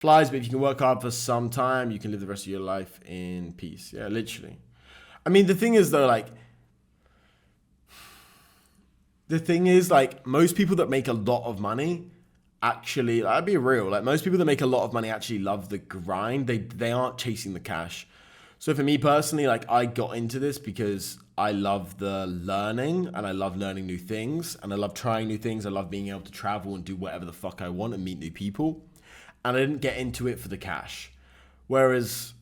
flies, but if you can work hard for some time, you can live the rest of your life in peace. Yeah, literally. I mean, the thing is though, like most people that make a lot of money actually, I'd be real, like most people that make a lot of money actually love the grind. They aren't chasing the cash. So for me personally, like I got into this because I love the learning and I love learning new things and I love trying new things. I love being able to travel and do whatever the fuck I want and meet new people. And I didn't get into it for the cash. Whereas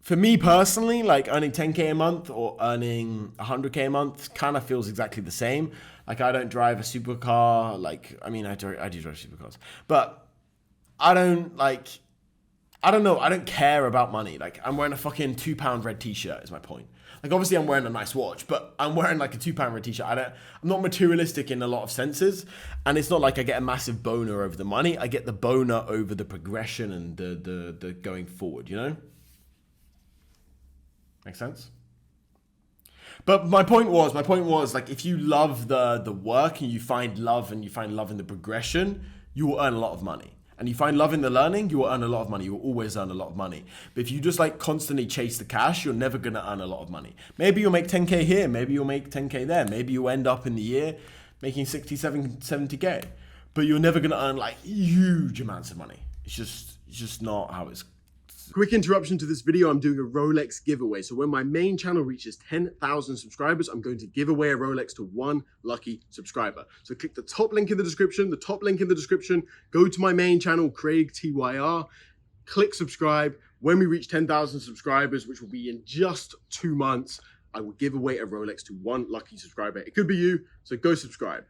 for me personally, like earning 10K a month or earning 100K a month kind of feels exactly the same. Like I don't drive a supercar. Like, I mean, I do drive supercars, but I don't I don't know. I don't care about money. Like I'm wearing a fucking £2 red t-shirt is my point. Like obviously I'm wearing a nice watch, but I'm wearing like a £2 red t-shirt. I'm not materialistic in a lot of senses. And it's not like I get a massive boner over the money. I get the boner over the progression and the going forward, you know? Make sense? But my point was like if you love the work and you find love in the progression, you will earn a lot of money. And you find love in the learning, you will earn a lot of money. You will always earn a lot of money. But if you just like constantly chase the cash, you're never gonna earn a lot of money. Maybe you'll make 10K here, maybe you'll make 10K there. Maybe you'll end up in the year making 67, 70K. But you're never gonna earn like huge amounts of money. It's just not how it's. Quick interruption to this video, I'm doing a Rolex giveaway. So when my main channel reaches 10,000 subscribers, I'm going to give away a Rolex to one lucky subscriber. So click the top link in the description, go to my main channel, craigtyr, click subscribe. When we reach 10,000 subscribers, which will be in just 2 months, I will give away a Rolex to one lucky subscriber. It could be you, so go subscribe.